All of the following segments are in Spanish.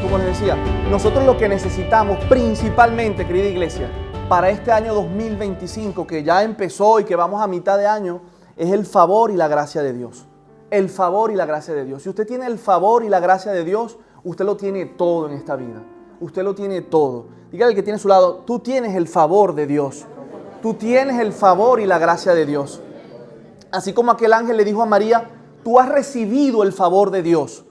como les decía, nosotros lo que necesitamos principalmente, querida iglesia, para este año 2025 que ya empezó y que vamos a mitad de año, es el favor y la gracia de Dios. El favor y la gracia de Dios. Si usted tiene el favor y la gracia de Dios, usted lo tiene todo en esta vida. Usted lo tiene todo. Dígale al que tiene a su lado, tú tienes el favor de Dios. Tú tienes el favor y la gracia de Dios. Así como aquel ángel le dijo a María, tú has recibido el favor de Dios.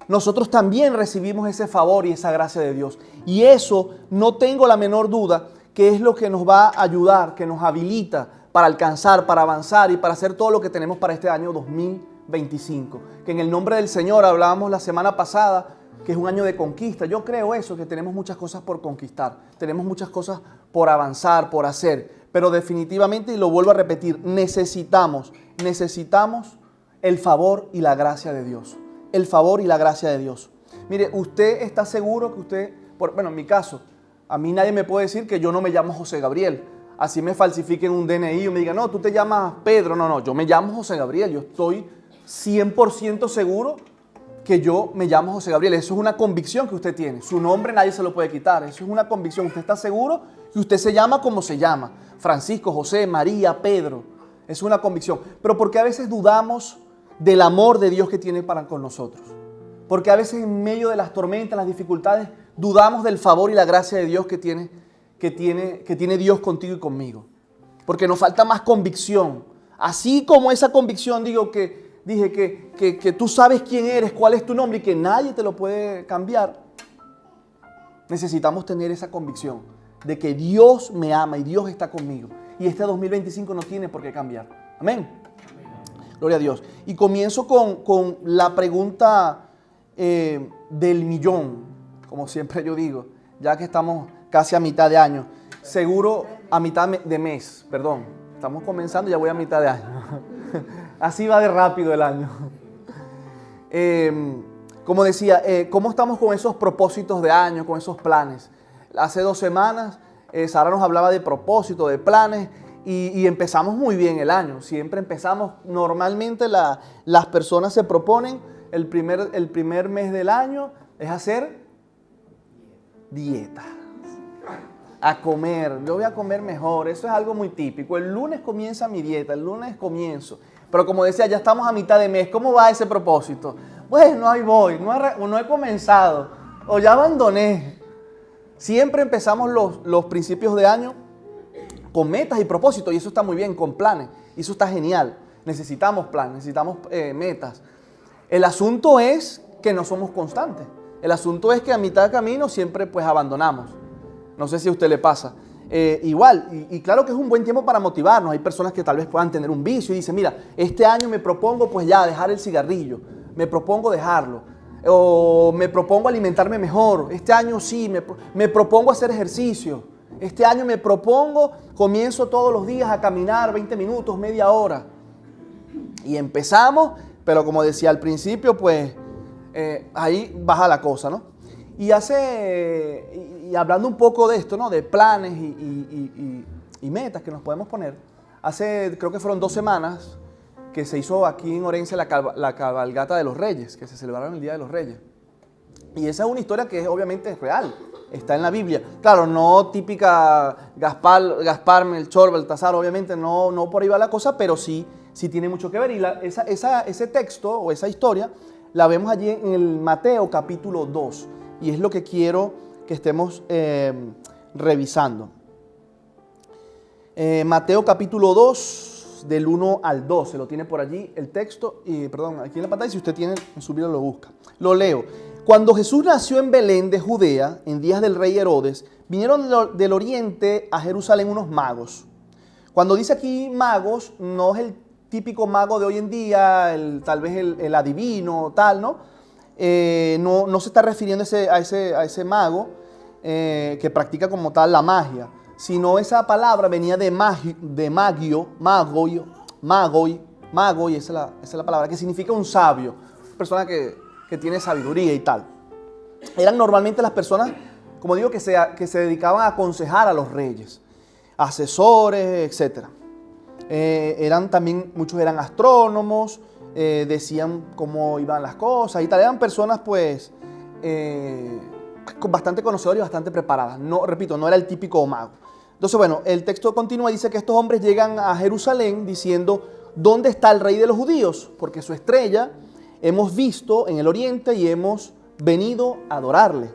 Nosotros también recibimos ese favor y esa gracia de Dios. Y eso, no tengo la menor duda, que es lo que nos va a ayudar, que nos habilita para alcanzar, para avanzar y para hacer todo lo que tenemos para este año 2025. Que en el nombre del Señor, hablábamos la semana pasada, que es un año de conquista. Yo creo eso, que tenemos muchas cosas por conquistar. Tenemos muchas cosas por avanzar, por hacer. Pero definitivamente, y lo vuelvo a repetir, necesitamos el favor y la gracia de Dios. El favor y la gracia de Dios. Mire, usted está seguro que usted, bueno, en mi caso, a mí nadie me puede decir que yo no me llamo José Gabriel. Así me falsifiquen un DNI o me digan, no, tú te llamas Pedro. No, yo me llamo José Gabriel. Yo estoy 100% seguro que yo me llamo José Gabriel. Eso es una convicción que usted tiene. Su nombre nadie se lo puede quitar. Eso es una convicción. Usted está seguro que usted se llama como se llama. Francisco, José, María, Pedro. Es una convicción. Pero ¿por qué a veces dudamos del amor de Dios que tiene para con nosotros? Porque a veces en medio de las tormentas, las dificultades, dudamos del favor y la gracia de Dios que tiene Dios contigo y conmigo. Porque nos falta más convicción. Así como esa convicción, dije que tú sabes quién eres, cuál es tu nombre y que nadie te lo puede cambiar. Necesitamos tener esa convicción de que Dios me ama y Dios está conmigo. Y este 2025 no tiene por qué cambiar. Amén. Gloria a Dios. Y comienzo con la pregunta del millón, como siempre yo digo, ya que estamos casi a mitad de año. Seguro a mitad de mes, perdón. Estamos comenzando y ya voy a mitad de año. Así va de rápido el año. Como decía, ¿cómo estamos con esos propósitos de año, con esos planes? Hace 2 semanas Sara nos hablaba de propósitos, de planes. Y empezamos muy bien el año. Siempre empezamos, normalmente las personas se proponen el primer mes del año es hacer dieta. A comer, yo voy a comer mejor, eso es algo muy típico. El lunes comienza mi dieta, el lunes comienzo. Pero como decía, ya estamos a mitad de mes, ¿cómo va ese propósito? Bueno, ahí voy, no he comenzado o ya abandoné. Siempre empezamos los principios de año con metas y propósitos, y eso está muy bien, con planes, y eso está genial. Necesitamos planes, necesitamos metas. El asunto es que no somos constantes. El asunto es que a mitad de camino siempre pues abandonamos. No sé si a usted le pasa. Igual, y claro que es un buen tiempo para motivarnos. Hay personas que tal vez puedan tener un vicio y dicen, mira, este año me propongo pues ya dejar el cigarrillo, me propongo dejarlo, o me propongo alimentarme mejor. Este año sí, me propongo hacer ejercicio. Este año me propongo, comienzo todos los días a caminar 20 minutos, media hora. Y empezamos, pero como decía al principio, pues ahí baja la cosa, ¿no? Y hablando un poco de esto, ¿no? De planes y metas que nos podemos poner. Creo que fueron 2 semanas que se hizo aquí en Orense la cabalgata de los Reyes, que se celebraron el Día de los Reyes. Y esa es una historia que obviamente es real, está en la Biblia. Claro, no típica Gaspar, Melchor, Baltasar, obviamente no por ahí va la cosa, pero sí tiene mucho que ver. Y ese texto o esa historia la vemos allí en el Mateo capítulo 2. Y es lo que quiero que estemos revisando. Mateo capítulo 2, del 1 al 12, lo tiene por allí el texto, perdón, aquí en la pantalla, si usted tiene en su Biblia lo busca. Lo leo. Cuando Jesús nació en Belén de Judea, en días del rey Herodes, vinieron del oriente a Jerusalén unos magos. Cuando dice aquí magos, no es el típico mago de hoy en día, tal vez el adivino, tal, ¿no? No se está refiriendo a ese mago que practica como tal la magia, sino esa palabra venía de magoi, esa es la palabra, que significa un sabio, persona que tiene sabiduría y tal. Eran normalmente las personas, como digo, que se dedicaban a aconsejar a los reyes, asesores, etc. Muchos eran astrónomos, decían cómo iban las cosas y tal. Eran personas pues bastante conocedora y bastante preparada. No, repito, no era el típico mago. Entonces, bueno, el texto continúa y dice que estos hombres llegan a Jerusalén diciendo: ¿dónde está el rey de los judíos? Porque su estrella hemos visto en el oriente y hemos venido a adorarle.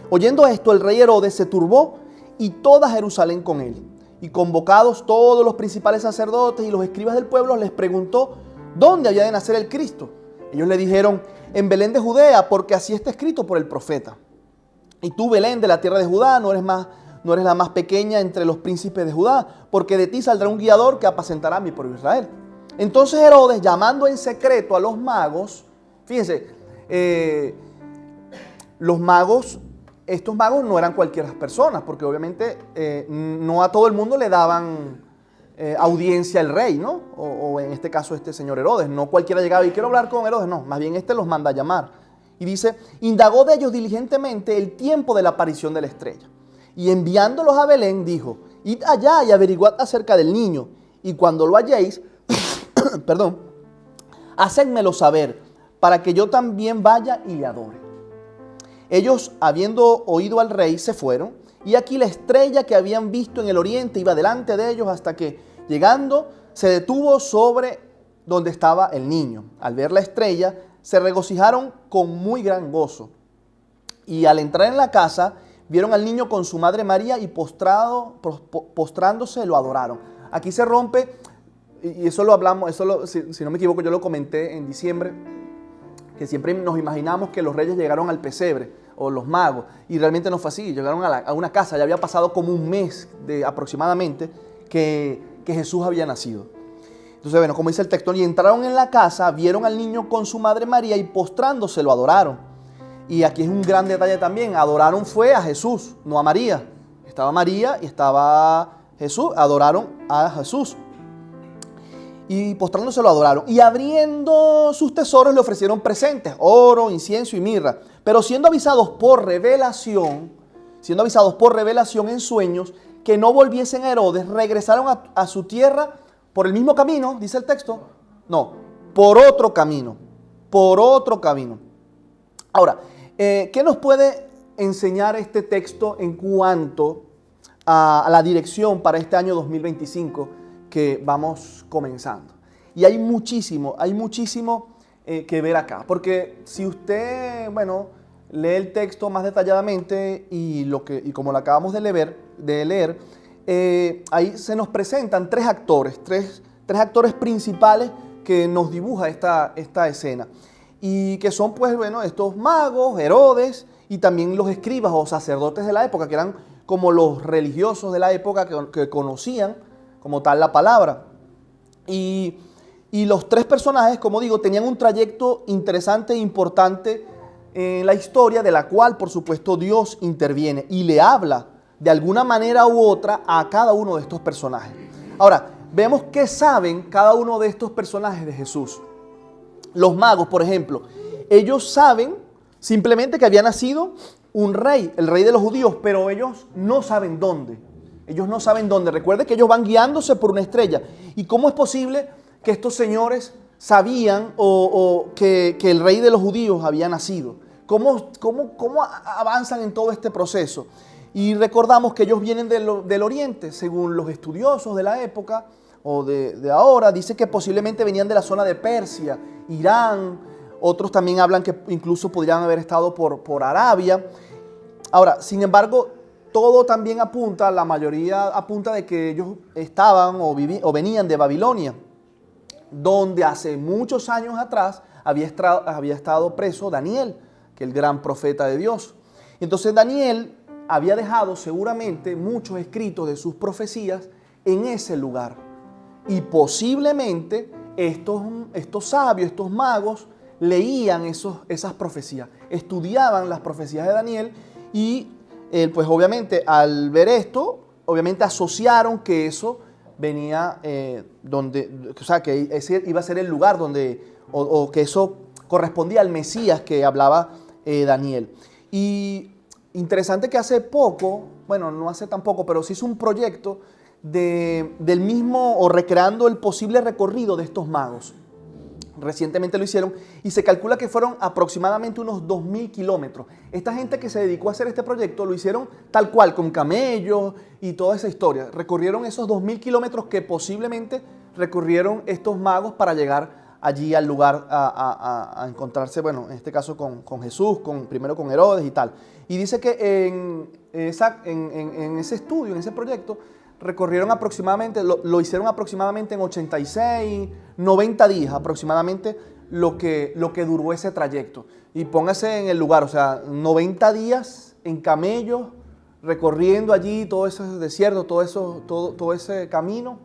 Oyendo esto, el rey Herodes se turbó y toda Jerusalén con él. Y convocados todos los principales sacerdotes y los escribas del pueblo, les preguntó dónde había de nacer el Cristo. Ellos le dijeron: en Belén de Judea, porque así está escrito por el profeta. Y tú, Belén, de la tierra de Judá, no eres la más pequeña entre los príncipes de Judá, porque de ti saldrá un guiador que apacentará a mi pueblo Israel. Entonces Herodes, llamando en secreto a los magos, fíjense, los magos, estos magos no eran cualquier persona, porque obviamente no a todo el mundo le daban audiencia el rey, ¿no? O en este caso este señor Herodes. No cualquiera llegaba y quiero hablar con Herodes, no, más bien este los manda a llamar. Y dice: indagó de ellos diligentemente el tiempo de la aparición de la estrella. Y enviándolos a Belén dijo: id allá y averiguad acerca del niño, y cuando lo halléis, perdón, hacedmelo saber, para que yo también vaya y le adore. Ellos, habiendo oído al rey, se fueron, y aquí la estrella que habían visto en el oriente iba delante de ellos hasta que, llegando, se detuvo sobre donde estaba el niño. Al ver la estrella, se regocijaron con muy gran gozo. Y al entrar en la casa, vieron al niño con su madre María y postrándose lo adoraron. Aquí se rompe, y eso lo hablamos, si no me equivoco, yo lo comenté en diciembre, que siempre nos imaginamos que los reyes llegaron al pesebre, o los magos, y realmente no fue así. Llegaron a una casa, ya había pasado como un mes aproximadamente que Jesús había nacido. Entonces, bueno, como dice el texto, y entraron en la casa, vieron al niño con su madre María y postrándose lo adoraron. Y aquí es un gran detalle también, adoraron fue a Jesús, no a María. Estaba María y estaba Jesús, adoraron a Jesús. Y postrándose lo adoraron. Y abriendo sus tesoros le ofrecieron presentes, oro, incienso y mirra. Pero siendo avisados por revelación en sueños, que no volviesen a Herodes, regresaron a su tierra por el mismo camino, dice el texto. No, por otro camino. Ahora, ¿qué nos puede enseñar este texto en cuanto a la dirección para este año 2025 que vamos comenzando? Y hay muchísimo que ver acá, porque si usted, bueno, lee el texto más detalladamente y como lo acabamos de leer, ahí se nos presentan tres actores principales que nos dibuja esta escena. Y que son, pues, bueno, estos magos, Herodes, y también los escribas o sacerdotes de la época, que eran como los religiosos de la época que conocían como tal la palabra. Y los tres personajes, como digo, tenían un trayecto interesante e importante en la historia, de la cual, por supuesto, Dios interviene y le habla de alguna manera u otra a cada uno de estos personajes. Ahora, vemos qué saben cada uno de estos personajes de Jesús. Los magos, por ejemplo, ellos saben simplemente que había nacido un rey, el rey de los judíos, pero ellos no saben dónde. Recuerde que ellos van guiándose por una estrella. ¿Y cómo es posible que estos señores sabían que el rey de los judíos había nacido? ¿Cómo avanzan en todo este proceso? Y recordamos que ellos vienen del oriente, según los estudiosos de la época, o de ahora, dice que posiblemente venían de la zona de Persia, Irán. Otros también hablan que incluso podrían haber estado por Arabia. Ahora, sin embargo, todo también apunta, la mayoría apunta de que ellos estaban o venían de Babilonia, donde hace muchos años atrás había estado preso Daniel, que es el gran profeta de Dios. Entonces Daniel había dejado seguramente muchos escritos de sus profecías en ese lugar. Y posiblemente estos sabios, estos magos, leían esas profecías, estudiaban las profecías de Daniel y pues obviamente al ver esto, obviamente asociaron que eso venía que ese iba a ser el lugar donde, o que eso correspondía al Mesías que hablaba Daniel. Y interesante que hace poco, bueno, no hace tan poco, pero se hizo un proyecto del mismo, o recreando el posible recorrido de estos magos. Recientemente lo hicieron y se calcula que fueron aproximadamente unos 2.000 kilómetros. Esta gente que se dedicó a hacer este proyecto lo hicieron tal cual, con camellos y toda esa historia. Recorrieron esos 2.000 kilómetros que posiblemente recorrieron estos magos para llegar allí al lugar a encontrarse, bueno, en este caso con Jesús, primero con Herodes y tal. Y dice que en ese estudio, en ese proyecto, recorrieron aproximadamente, lo hicieron aproximadamente en 86, 90 días aproximadamente lo que duró ese trayecto. Y póngase en el lugar, o sea, 90 días en camello, recorriendo allí todo ese desierto, todo ese camino,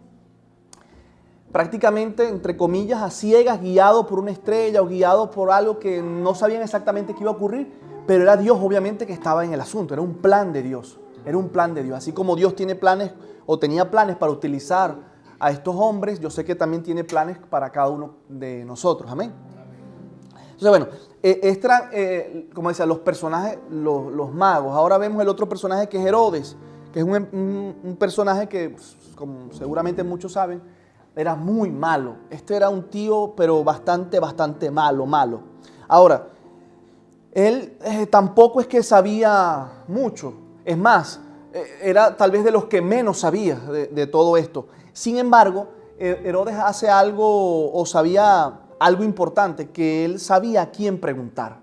prácticamente, entre comillas, a ciegas, guiado por una estrella o guiado por algo que no sabían exactamente qué iba a ocurrir, pero era Dios obviamente que estaba en el asunto, era un plan de Dios, era un plan de Dios. Así como Dios tiene planes o tenía planes para utilizar a estos hombres, yo sé que también tiene planes para cada uno de nosotros, amén. Entonces, bueno, como decía, los personajes, los magos. Ahora vemos el otro personaje que es Herodes, que es un personaje que, como seguramente muchos saben, era muy malo. Este era un tío, pero bastante malo. Ahora, él tampoco es que sabía mucho. Es más, era tal vez de los que menos sabía de todo esto. Sin embargo, Herodes hace algo, o sabía algo importante, que él sabía a quién preguntar.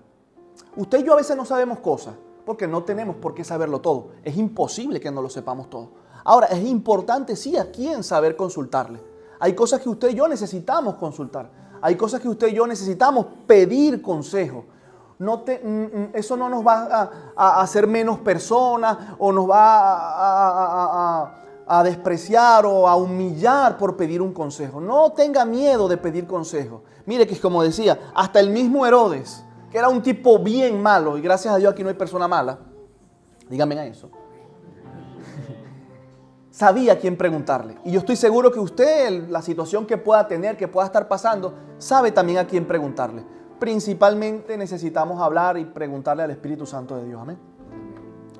Usted y yo a veces no sabemos cosas, porque no tenemos por qué saberlo todo. Es imposible que no lo sepamos todo. Ahora, es importante sí a quién saber consultarle. Hay cosas que usted y yo necesitamos consultar. Hay cosas que usted y yo necesitamos pedir consejo. Eso no nos va a hacer menos personas o nos va a despreciar o a humillar por pedir un consejo. No tenga miedo de pedir consejo. Mire que es como decía, hasta el mismo Herodes, que era un tipo bien malo, y gracias a Dios aquí no hay persona mala, díganme a eso, sabía a quién preguntarle. Y yo estoy seguro que usted, la situación que pueda tener, que pueda estar pasando, sabe también a quién preguntarle. Principalmente necesitamos hablar y preguntarle al Espíritu Santo de Dios. Amén.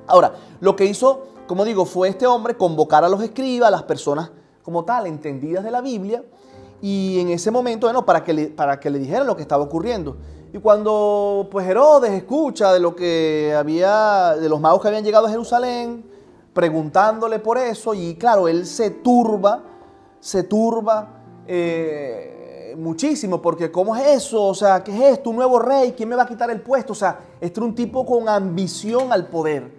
Ahora, lo que hizo, como digo, fue este hombre convocar a los escribas, a las personas como tal, entendidas de la Biblia, y en ese momento, bueno, para que le dijeran lo que estaba ocurriendo. Y cuando pues Herodes escucha de de los magos que habían llegado a Jerusalén, preguntándole por eso, y claro, él se turba muchísimo, porque ¿cómo es eso? O sea, ¿qué es esto? ¿Un nuevo rey? ¿Quién me va a quitar el puesto? O sea, este era un tipo con ambición al poder,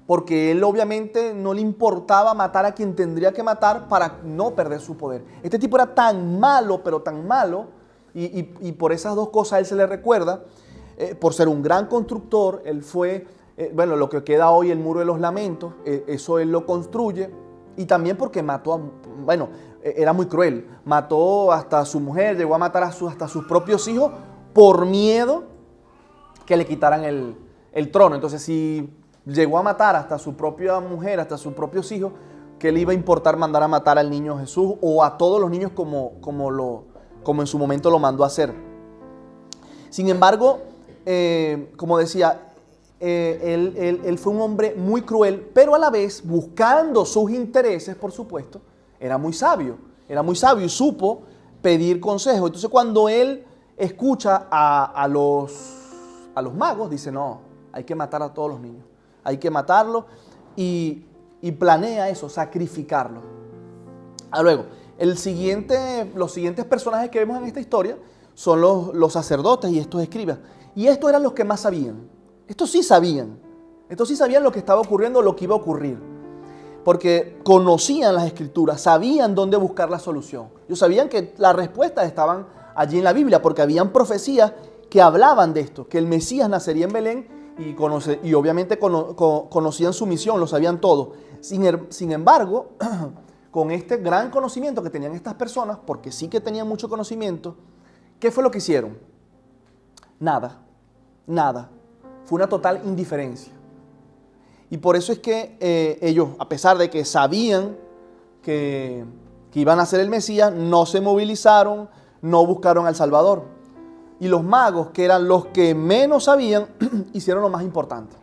porque él obviamente no le importaba matar a quien tendría que matar para no perder su poder. Este tipo era tan malo, pero tan malo, y por esas dos cosas a él se le recuerda, por ser un gran constructor. Él fue... bueno, lo que queda hoy el Muro de los Lamentos, eso él lo construye, y también porque mató era muy cruel, mató hasta a su mujer, llegó a matar hasta sus propios hijos por miedo que le quitaran el trono. Entonces, si llegó a matar hasta a su propia mujer, hasta a sus propios hijos, ¿qué le iba a importar mandar a matar al niño Jesús o a todos los niños como en su momento lo mandó a hacer? Sin embargo, como decía, él fue un hombre muy cruel, pero a la vez, buscando sus intereses, por supuesto, era muy sabio y supo pedir consejo. Entonces, cuando él escucha a los magos, dice, no, hay que matar a todos los niños, hay que matarlos, y planea eso, sacrificarlos. Luego, los siguientes personajes que vemos en esta historia son los sacerdotes y estos escribas, y estos eran los que más sabían. Estos sí sabían lo que estaba ocurriendo, lo que iba a ocurrir, porque conocían las Escrituras, sabían dónde buscar la solución. Ellos sabían que las respuestas estaban allí en la Biblia, porque habían profecías que hablaban de esto, que el Mesías nacería en Belén, y obviamente conocían su misión, lo sabían todo. Sin embargo, con este gran conocimiento que tenían estas personas, porque sí que tenían mucho conocimiento, ¿qué fue lo que hicieron? Nada. Fue una total indiferencia. Y por eso es que ellos, a pesar de que sabían que iban a ser el Mesías, no se movilizaron, no buscaron al Salvador. Y los magos, que eran los que menos sabían, hicieron lo más importante: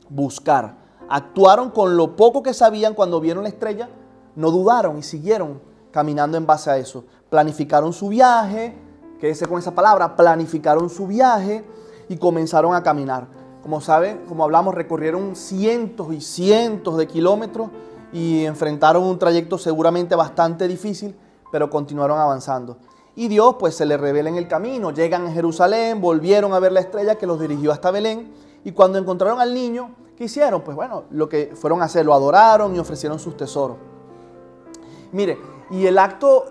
buscar. Actuaron con lo poco que sabían. Cuando vieron la estrella, no dudaron y siguieron caminando en base a eso. Planificaron su viaje, quédese con esa palabra, planificaron su viaje y comenzaron a caminar. Como saben, como hablamos, recorrieron cientos y cientos de kilómetros y enfrentaron un trayecto seguramente bastante difícil, pero continuaron avanzando. Y Dios pues se les revela en el camino, llegan a Jerusalén, volvieron a ver la estrella que los dirigió hasta Belén, y cuando encontraron al niño, ¿qué hicieron? Pues bueno, lo que fueron a hacer, lo adoraron y ofrecieron sus tesoros. Mire, y el acto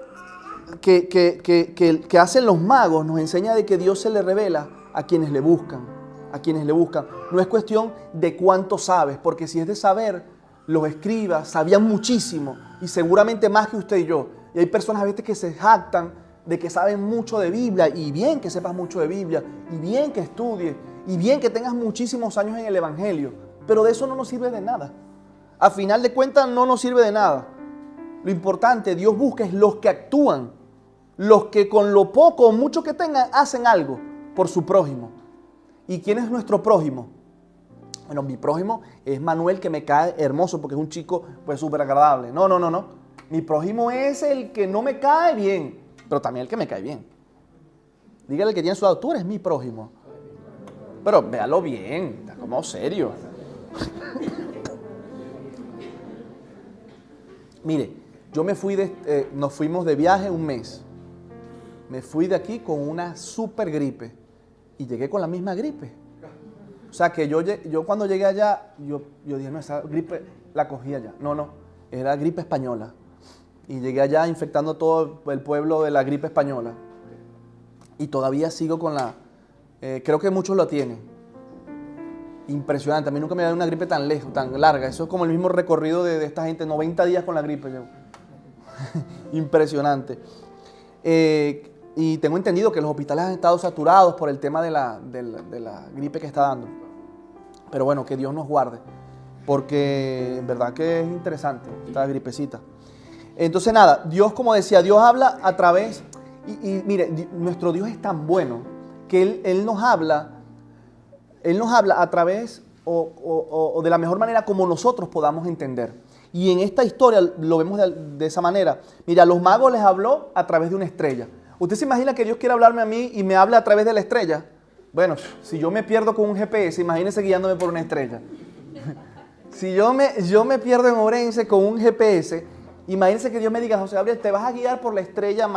que hacen los magos nos enseña de que Dios se le revela a quienes le buscan, a quienes le buscan. No es cuestión de cuánto sabes, porque si es de saber, los escribas sabían muchísimo y seguramente más que usted y yo. Y hay personas a veces que se jactan de que saben mucho de Biblia, y bien que sepas mucho de Biblia, y bien que estudies, y bien que tengas muchísimos años en el Evangelio, pero de eso no nos sirve de nada. A final de cuentas no nos sirve de nada. Lo importante, Dios busca es los que actúan, los que con lo poco o mucho que tengan hacen algo por su prójimo. ¿Y quién es nuestro prójimo? Bueno, mi prójimo es Manuel, que me cae hermoso porque es un chico pues súper agradable. No. Mi prójimo es el que no me cae bien, pero también el que me cae bien. Dígale que tiene su lado, tú eres mi prójimo. Pero véalo bien, está como serio. Mire, yo nos fuimos de viaje un mes. Me fui de aquí con una super gripe y llegué con la misma gripe. O sea que yo cuando llegué allá, yo dije, no, esa gripe la cogí allá. No, era gripe española. Y llegué allá infectando todo el pueblo de la gripe española. Y todavía sigo con creo que muchos lo tienen. Impresionante. A mí nunca me había dado una gripe tan lejos, tan larga. Eso es como el mismo recorrido de esta gente, 90 días con la gripe. Impresionante. Y tengo entendido que los hospitales han estado saturados por el tema de la gripe que está dando. Pero bueno, que Dios nos guarde. Porque en verdad que es interesante esta gripecita. Entonces nada, Dios, como decía, Dios habla a través, y mire, nuestro Dios es tan bueno que Él nos habla a través o de la mejor manera como nosotros podamos entender. Y en esta historia lo vemos de esa manera. Mira, a los magos les habló a través de una estrella. ¿Usted se imagina que Dios quiere hablarme a mí y me habla a través de la estrella? Bueno, si yo me pierdo con un GPS, imagínese guiándome por una estrella. Si yo me pierdo en Orense con un GPS, imagínense que Dios me diga, José Gabriel, te vas a guiar por la estrella,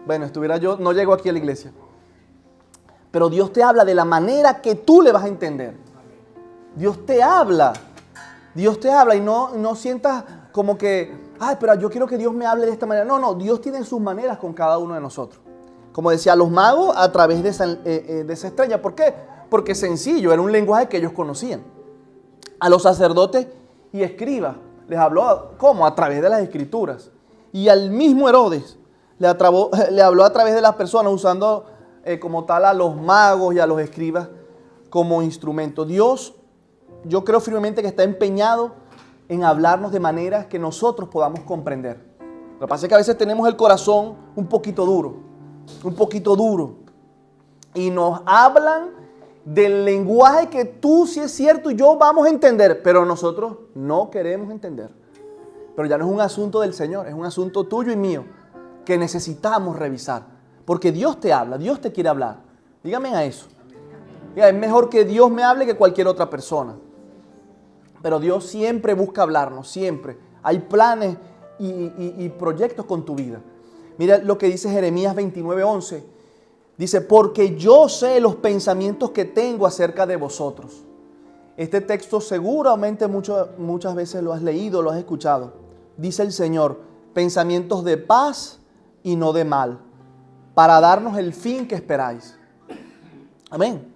Bueno, no llego aquí a la iglesia. Pero Dios te habla de la manera que tú le vas a entender. Dios te habla y no sientas como que, ay, pero yo quiero que Dios me hable de esta manera. No, Dios tiene sus maneras con cada uno de nosotros. Como decía, los magos a través de esa estrella. ¿Por qué? Porque sencillo, era un lenguaje que ellos conocían. A los sacerdotes y escribas les habló, ¿cómo? A través de las escrituras. Y al mismo Herodes le habló a través de las personas, usando como tal a los magos y a los escribas como instrumento. Dios, yo creo firmemente que está empeñado en hablarnos de maneras que nosotros podamos comprender. Lo que pasa es que a veces tenemos el corazón un poquito duro, y nos hablan del lenguaje que tú, si es cierto, y yo vamos a entender, pero nosotros no queremos entender. Pero ya no es un asunto del Señor, es un asunto tuyo y mío que necesitamos revisar. Porque Dios te habla, Dios te quiere hablar. Dígame a eso. Diga, es mejor que Dios me hable que cualquier otra persona. Pero Dios siempre busca hablarnos, siempre. Hay planes y proyectos con tu vida. Mira lo que dice Jeremías 29:11. Dice, porque yo sé los pensamientos que tengo acerca de vosotros. Este texto seguramente muchas veces lo has leído, lo has escuchado. Dice el Señor, pensamientos de paz y no de mal, para darnos el fin que esperáis. Amén.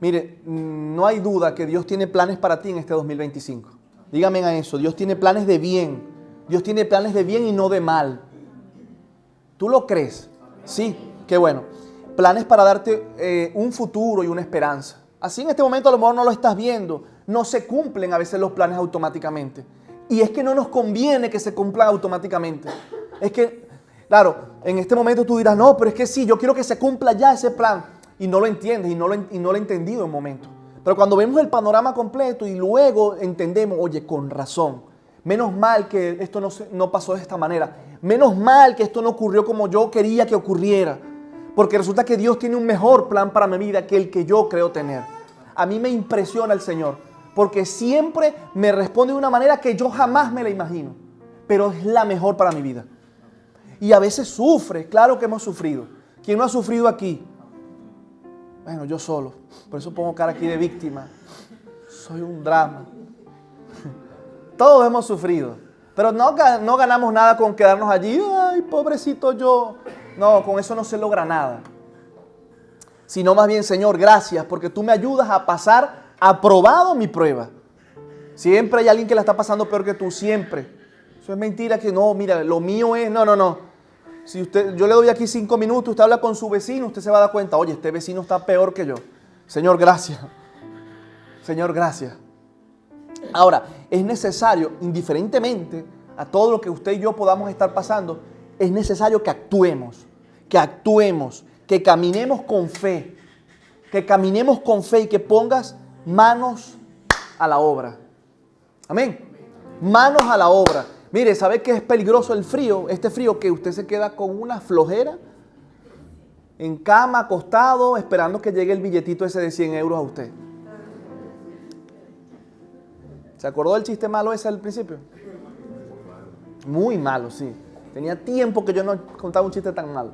Mire, no hay duda que Dios tiene planes para ti en este 2025. Dígame a eso, Dios tiene planes de bien. Dios tiene planes de bien y no de mal. ¿Tú lo crees? Sí, qué bueno. Planes para darte un futuro y una esperanza. Así en este momento a lo mejor no lo estás viendo. No se cumplen a veces los planes automáticamente. Y es que no nos conviene que se cumplan automáticamente. Es que, claro, en este momento tú dirás, no, pero es que sí, yo quiero que se cumpla ya ese plan. Y no lo entiendes y no lo he entendido en momento. Pero cuando vemos el panorama completo y luego entendemos, oye, con razón. Menos mal que esto no pasó de esta manera. Menos mal que esto no ocurrió como yo quería que ocurriera. Porque resulta que Dios tiene un mejor plan para mi vida que el que yo creo tener. A mí me impresiona el Señor, porque siempre me responde de una manera que yo jamás me la imagino, pero es la mejor para mi vida. Y a veces sufre, claro que hemos sufrido. ¿Quién no ha sufrido aquí? Bueno, yo solo, por eso pongo cara aquí de víctima. Soy un drama. Todos hemos sufrido, pero no ganamos nada con quedarnos allí. Ay, pobrecito yo. No, con eso no se logra nada. Sino más bien, Señor, gracias porque tú me ayudas a pasar aprobado mi prueba. Siempre hay alguien que la está pasando peor que tú, siempre. Eso es mentira que no, mira, lo mío es, no. Si yo le doy aquí 5 minutos, usted habla con su vecino, usted se va a dar cuenta, oye, este vecino está peor que yo. Señor, gracias. Señor, gracias. Ahora, es necesario, indiferentemente a todo lo que usted y yo podamos estar pasando, es necesario que actuemos, que caminemos con fe, y que pongas manos a la obra. Amén. Manos a la obra. Mire, ¿sabe qué es peligroso el frío? Este frío que usted se queda con una flojera en cama, acostado, esperando que llegue el billetito ese de 100 euros a usted. ¿Se acordó del chiste malo ese al principio? Muy malo, sí. Tenía tiempo que yo no contaba un chiste tan malo.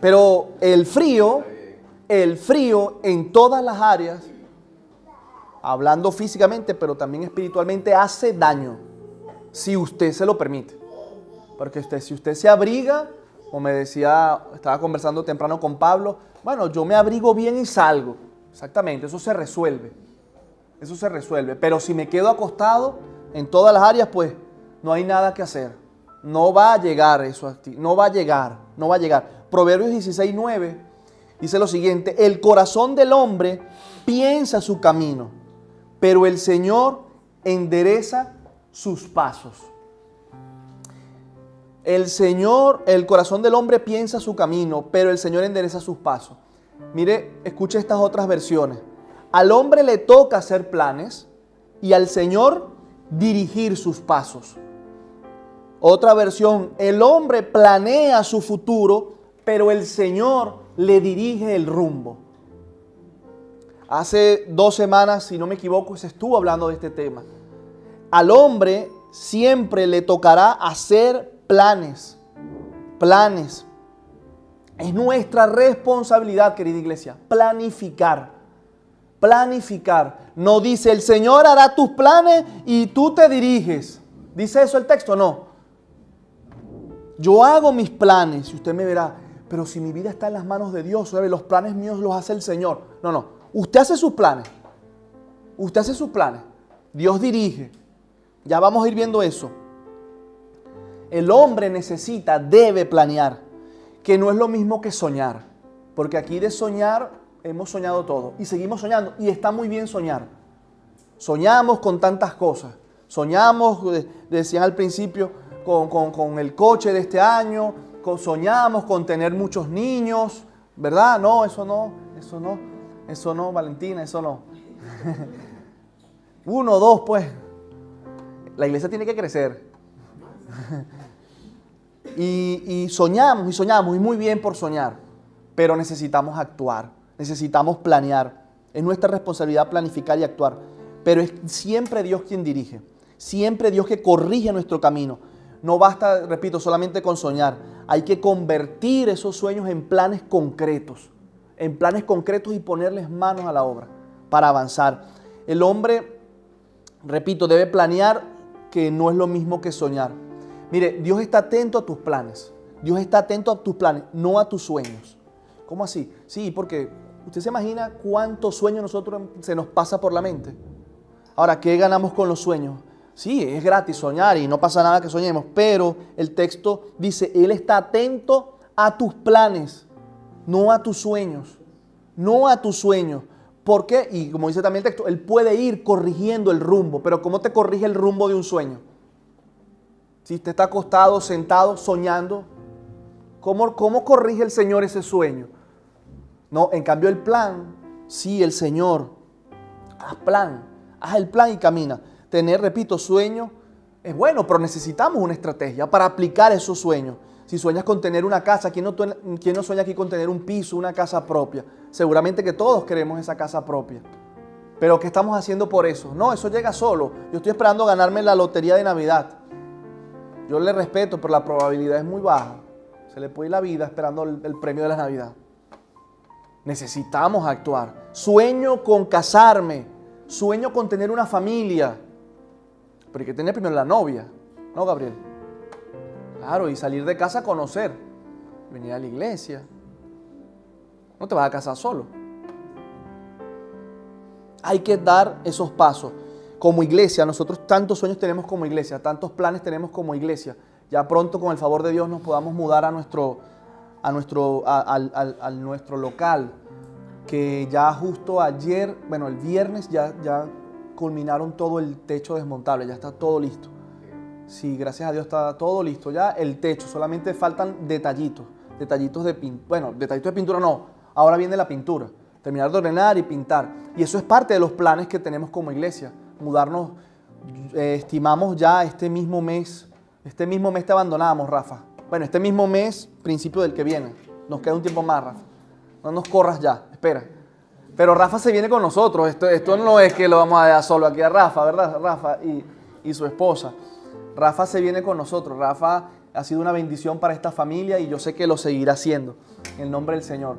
Pero el frío en todas las áreas, hablando físicamente, pero también espiritualmente, hace daño, si usted se lo permite. Porque si usted se abriga, como me decía, estaba conversando temprano con Pablo, bueno, yo me abrigo bien y salgo. Exactamente, eso se resuelve. Pero si me quedo acostado en todas las áreas, pues no hay nada que hacer. No va a llegar eso a ti, no va a llegar. Proverbios 16:9 dice lo siguiente: el corazón del hombre piensa su camino, pero el Señor endereza sus pasos. El corazón del hombre piensa su camino, pero el Señor endereza sus pasos. Mire, escuche estas otras versiones. Al hombre le toca hacer planes y al Señor dirigir sus pasos. Otra versión, el hombre planea su futuro, pero el Señor le dirige el rumbo. Hace 2 semanas, si no me equivoco, se estuvo hablando de este tema. Al hombre siempre le tocará hacer planes. Es nuestra responsabilidad, querida iglesia, planificar. No dice, el Señor hará tus planes y tú te diriges. ¿Dice eso el texto? No. Yo hago mis planes y usted me verá, pero si mi vida está en las manos de Dios, ¿sabe? Los planes míos los hace el Señor. No. Usted hace sus planes. Dios dirige. Ya vamos a ir viendo eso. El hombre debe planear, que no es lo mismo que soñar. Porque aquí de soñar hemos soñado todo y seguimos soñando y está muy bien soñar. Soñamos con tantas cosas. Soñamos, decían al principio, con el coche de este año. Soñamos con tener muchos niños, ¿verdad? No, eso no, Valentina, eso no. 1, 2, pues. La iglesia tiene que crecer. Y soñamos, y muy bien por soñar, pero necesitamos actuar, necesitamos planear. Es nuestra responsabilidad planificar y actuar, pero es siempre Dios quien dirige, siempre Dios que corrige nuestro camino. No basta, repito, solamente con soñar, hay que convertir esos sueños en planes concretos y ponerles manos a la obra para avanzar. El hombre, repito, debe planear, que no es lo mismo que soñar. Mire, Dios está atento a tus planes. Dios está atento a tus planes, no a tus sueños. ¿Cómo así? Sí, porque usted se imagina cuántos sueños nosotros se nos pasa por la mente. Ahora, ¿qué ganamos con los sueños? Sí, es gratis soñar y no pasa nada que soñemos, pero el texto dice, Él está atento a tus planes, no a tus sueños. ¿Por qué? Y como dice también el texto, Él puede ir corrigiendo el rumbo, pero ¿cómo te corrige el rumbo de un sueño? Si usted está acostado, sentado, soñando, ¿cómo corrige el Señor ese sueño? No, en cambio el plan, sí, el Señor, haz el plan y camina. Tener, repito, sueño es bueno, pero necesitamos una estrategia para aplicar esos sueños. Si sueñas con tener una casa, ¿quién no sueña aquí con tener un piso, una casa propia? Seguramente que todos queremos esa casa propia. Pero ¿qué estamos haciendo por eso? No, eso llega solo. Yo estoy esperando ganarme la lotería de Navidad. Yo le respeto, pero la probabilidad es muy baja. Se le puede ir la vida esperando el premio de la Navidad. Necesitamos actuar. Sueño con casarme. Sueño con tener una familia. Pero hay que tener primero la novia. ¿No, Gabriel? Claro, y salir de casa a conocer. Venir a la iglesia. No te vas a casar solo. Hay que dar esos pasos. Como iglesia, nosotros tantos sueños tenemos como iglesia, tantos planes tenemos como iglesia. Ya pronto, con el favor de Dios, nos podamos mudar a nuestro local. Que ya justo ayer, bueno, el viernes ya culminaron todo el techo desmontable, ya está todo listo. Sí, gracias a Dios está todo listo ya, el techo, solamente faltan detallitos de pintura, bueno, detallitos de pintura no, ahora viene la pintura, terminar de ordenar y pintar. Y eso es parte de los planes que tenemos como iglesia, mudarnos, estimamos ya este mismo mes te abandonamos, Rafa. Bueno, este mismo mes, principio del que viene, nos queda un tiempo más, Rafa. No nos corras ya, espera. Pero Rafa se viene con nosotros, esto no es que lo vamos a dejar solo aquí a Rafa, ¿verdad? Rafa y su esposa. Rafa se viene con nosotros. Rafa ha sido una bendición para esta familia y yo sé que lo seguirá haciendo en el nombre del Señor.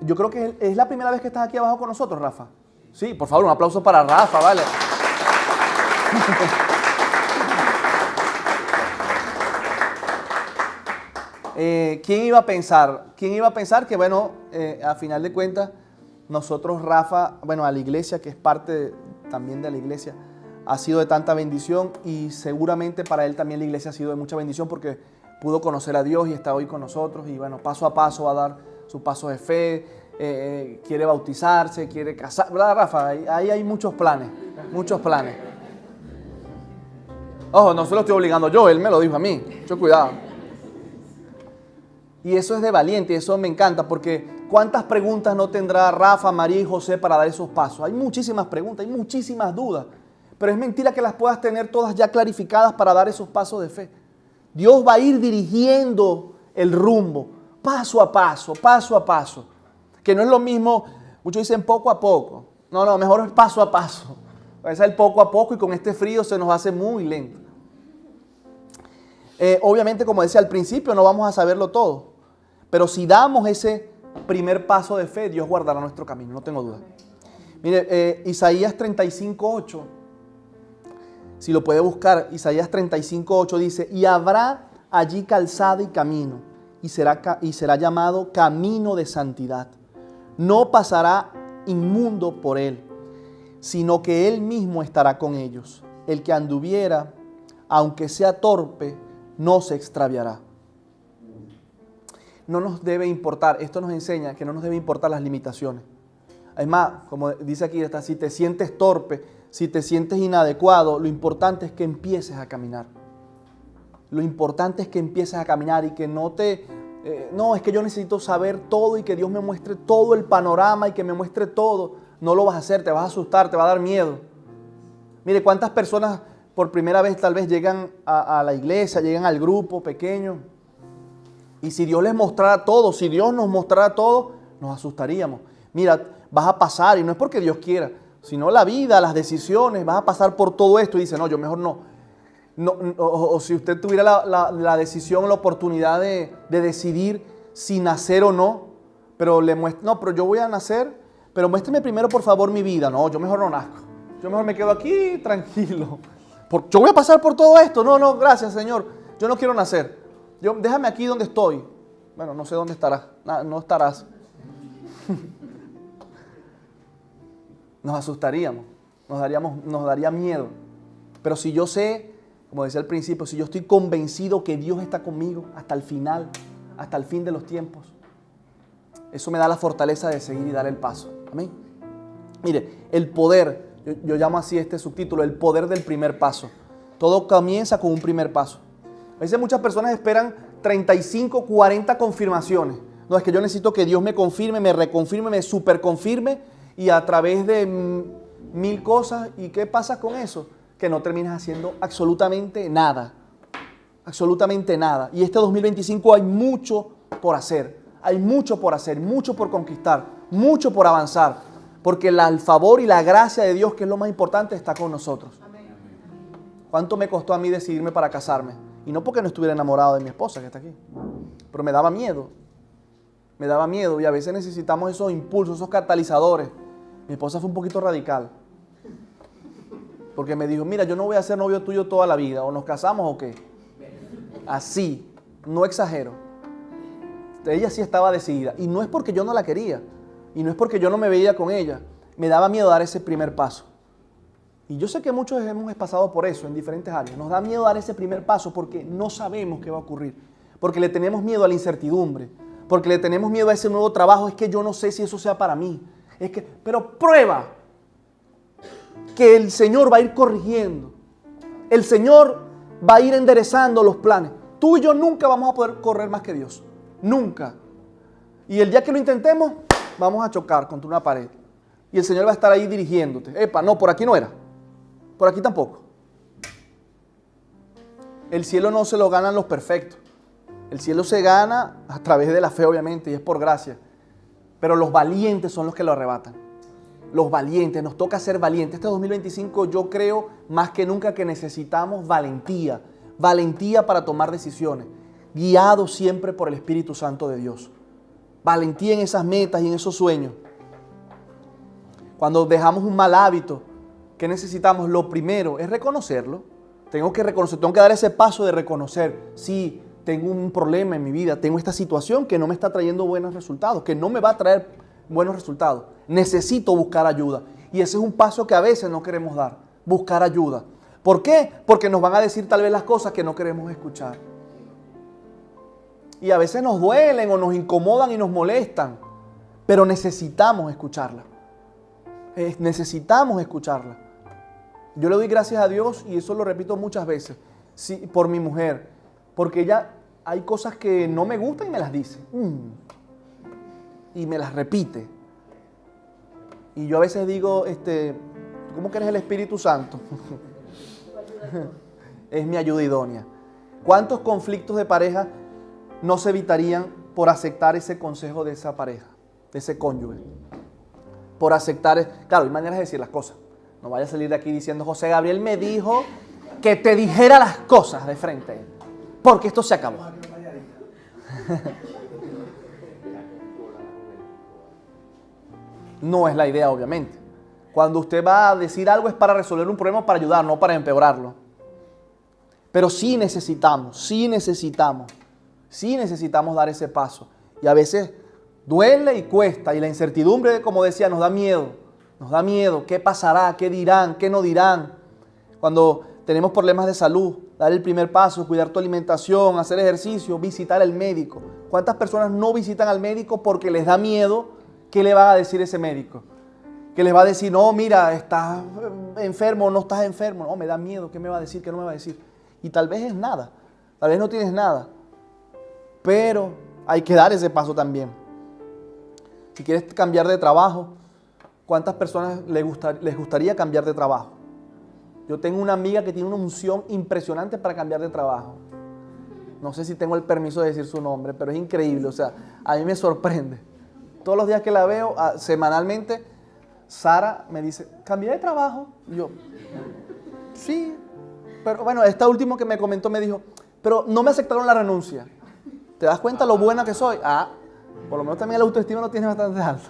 Yo creo que es la primera vez que estás aquí abajo con nosotros, Rafa. Sí, por favor, un aplauso para Rafa, ¿vale? ¿Quién iba a pensar? ¿Quién iba a pensar que, bueno, a final de cuentas, nosotros, Rafa, bueno, a la iglesia, que es parte también de la iglesia, ha sido de tanta bendición y seguramente para él también la iglesia ha sido de mucha bendición porque pudo conocer a Dios y está hoy con nosotros y bueno, paso a paso va a dar su paso de fe, quiere bautizarse, quiere casar, ¿verdad, Rafa? Ahí hay muchos planes, muchos planes. Ojo, no se lo estoy obligando yo, él me lo dijo a mí, mucho cuidado. Y eso es de valiente, eso me encanta porque ¿cuántas preguntas no tendrá Rafa, María y José para dar esos pasos? Hay muchísimas preguntas, hay muchísimas dudas. Pero es mentira que las puedas tener todas ya clarificadas para dar esos pasos de fe. Dios va a ir dirigiendo el rumbo, paso a paso, paso a paso. Que no es lo mismo, muchos dicen poco a poco. No, mejor es paso a paso. Es el poco a poco y con este frío se nos hace muy lento. Obviamente, como decía al principio, no vamos a saberlo todo. Pero si damos ese primer paso de fe, Dios guardará nuestro camino, no tengo duda. Mire, Isaías 35:8. Si lo puede buscar, Isaías 35:8 dice, y habrá allí calzada y camino, y será llamado camino de santidad. No pasará inmundo por él, sino que él mismo estará con ellos. El que anduviera, aunque sea torpe, no se extraviará. No nos debe importar, esto nos enseña que no nos debe importar las limitaciones. Es más, como dice aquí, si te sientes torpe, si te sientes inadecuado, lo importante es que empieces a caminar. Lo importante es que empieces a caminar y que no es que yo necesito saber todo y que Dios me muestre todo el panorama y que me muestre todo. No lo vas a hacer, te vas a asustar, te va a dar miedo. Mire, cuántas personas por primera vez tal vez llegan a la iglesia, llegan al grupo pequeño. Y si Dios les mostrara todo, si Dios nos mostrara todo, nos asustaríamos. Mira, vas a pasar, y no es porque Dios quiera, sino la vida, las decisiones, vas a pasar por todo esto y dice, no, yo mejor no. O si usted tuviera la decisión, la oportunidad de decidir si nacer o no, pero pero yo voy a nacer, pero muéstreme primero por favor mi vida. No, yo mejor no nazco. Yo mejor me quedo aquí tranquilo. Yo voy a pasar por todo esto. No, gracias Señor. Yo no quiero nacer. Déjame aquí donde estoy. Bueno, no sé dónde estarás. No estarás. Nos asustaríamos, nos daría miedo. Pero si yo sé, como decía al principio, si yo estoy convencido que Dios está conmigo hasta el final, hasta el fin de los tiempos, eso me da la fortaleza de seguir y dar el paso. Amén. Mire, el poder, yo llamo así este subtítulo, el poder del primer paso. Todo comienza con un primer paso. A veces muchas personas esperan 35, 40 confirmaciones. No, es que yo necesito que Dios me confirme, me reconfirme, me superconfirme. Y a través de 1000 cosas, ¿y qué pasa con eso? Que no terminas haciendo absolutamente nada. absolutamente nada. Y este 2025 hay mucho por hacer, hay mucho por hacer, mucho por conquistar, mucho por avanzar, porque el favor y la gracia de Dios, que es lo más importante, está con nosotros. ¿Cuánto me costó a mí decidirme para casarme? Y no porque no estuviera enamorado de mi esposa que está aquí, pero me daba miedo. Me daba miedo y a veces necesitamos esos impulsos, esos catalizadores. Mi esposa fue un poquito radical. Porque me dijo, mira, yo no voy a ser novio tuyo toda la vida. O nos casamos o qué. Así, no exagero. Ella sí estaba decidida. Y no es porque yo no la quería. Y no es porque yo no me veía con ella. Me daba miedo dar ese primer paso. Y yo sé que muchos hemos pasado por eso en diferentes áreas. Nos da miedo dar ese primer paso porque no sabemos qué va a ocurrir. Porque le tenemos miedo a la incertidumbre. Porque le tenemos miedo a ese nuevo trabajo. Es que yo no sé si eso sea para mí. Pero prueba que el Señor va a ir corrigiendo. El Señor va a ir enderezando los planes. Tú y yo nunca vamos a poder correr más que Dios. Nunca. Y el día que lo intentemos, vamos a chocar contra una pared. Y el Señor va a estar ahí dirigiéndote. Epa, no, por aquí no era. Por aquí tampoco. El cielo no se lo ganan los perfectos. El cielo se gana a través de la fe, obviamente, y es por gracia. Pero los valientes son los que lo arrebatan. Los valientes, nos toca ser valientes. Este 2025 yo creo más que nunca que necesitamos valentía. Valentía para tomar decisiones. Guiados siempre por el Espíritu Santo de Dios. Valentía en esas metas y en esos sueños. Cuando dejamos un mal hábito, ¿qué necesitamos? Lo primero es reconocerlo. Tengo que dar ese paso de reconocer, sí, tengo un problema en mi vida, tengo esta situación que no me está trayendo buenos resultados, que no me va a traer buenos resultados. Necesito buscar ayuda. Y ese es un paso que a veces no queremos dar, buscar ayuda. ¿Por qué? Porque nos van a decir tal vez las cosas que no queremos escuchar. Y a veces nos duelen o nos incomodan y nos molestan, pero necesitamos escucharla. Necesitamos escucharla. Yo le doy gracias a Dios, y eso lo repito muchas veces, sí, por mi mujer, porque ella hay cosas que no me gustan y me las dice. Y me las repite. Y yo a veces digo, ¿cómo que eres el Espíritu Santo? Es mi ayuda idónea. ¿Cuántos conflictos de pareja no se evitarían por aceptar ese consejo de esa pareja, de ese cónyuge? Por aceptar, claro, hay maneras de decir las cosas. No vaya a salir de aquí diciendo, José Gabriel me dijo que te dijera las cosas de frente, porque esto se acabó. No es la idea, obviamente. Cuando usted va a decir algo es para resolver un problema, para ayudar, no para empeorarlo. Pero sí necesitamos dar ese paso. Y a veces duele y cuesta, y la incertidumbre, como decía, nos da miedo. Nos da miedo. ¿Qué pasará? ¿Qué dirán? ¿Qué no dirán? Cuando tenemos problemas de salud, dar el primer paso, cuidar tu alimentación, hacer ejercicio, visitar al médico. ¿Cuántas personas no visitan al médico porque les da miedo? ¿Qué le va a decir ese médico? Que les va a decir, no, mira, estás enfermo o no estás enfermo. No, me da miedo. ¿Qué me va a decir? ¿Qué no me va a decir? Y tal vez es nada. Tal vez no tienes nada. Pero hay que dar ese paso también. Si quieres cambiar de trabajo, ¿cuántas personas les gustaría cambiar de trabajo? Yo tengo una amiga que tiene una unción impresionante para cambiar de trabajo. No sé si tengo el permiso de decir su nombre, pero es increíble. O sea, a mí me sorprende. Todos los días que la veo, semanalmente, Sara me dice, ¿cambié de trabajo? Y yo, sí. Pero bueno, esta última que me comentó me dijo, pero no me aceptaron la renuncia. ¿Te das cuenta lo buena que soy? Por lo menos también la autoestima lo tienes bastante alto.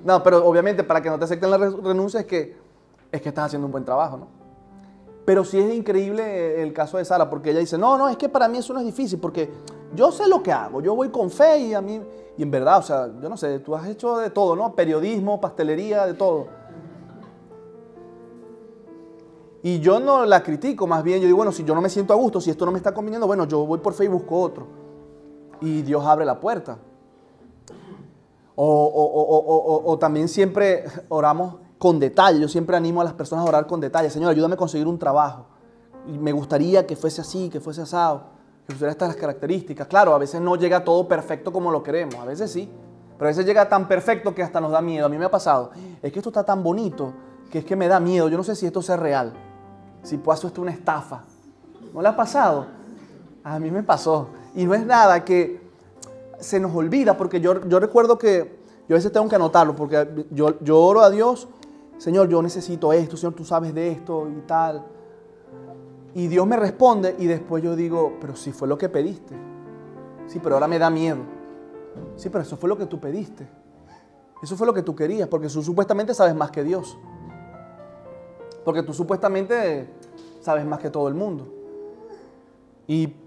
No, pero obviamente para que no te acepten la renuncia es que estás haciendo un buen trabajo, ¿no? Pero sí es increíble el caso de Sara, porque ella dice, no, es que para mí eso no es difícil, porque yo sé lo que hago, yo voy con fe y en verdad, o sea, yo no sé, tú has hecho de todo, ¿no? Periodismo, pastelería, de todo. Y yo no la critico, más bien yo digo, bueno, si yo no me siento a gusto, si esto no me está conviniendo, bueno, yo voy por fe y busco otro. Y Dios abre la puerta. O también siempre oramos con detalle. Yo siempre animo a las personas a orar con detalle. Señor, ayúdame a conseguir un trabajo. Y me gustaría que fuese así, que fuese asado, que fuera estas las características. Claro, a veces no llega todo perfecto como lo queremos. A veces sí. Pero a veces llega tan perfecto que hasta nos da miedo. A mí me ha pasado. Es que esto está tan bonito que es que me da miedo. Yo no sé si esto sea real. Si puedo, esto es una estafa. ¿No le ha pasado? A mí me pasó. Y no es nada que se nos olvida, porque yo recuerdo que yo a veces tengo que anotarlo, porque yo oro a Dios, Señor, yo necesito esto, Señor, tú sabes de esto y tal. Y Dios me responde y después yo digo, pero si fue lo que pediste. Sí, pero ahora me da miedo. Sí, pero eso fue lo que tú pediste. Eso fue lo que tú querías, porque tú supuestamente sabes más que Dios. Porque tú supuestamente sabes más que todo el mundo.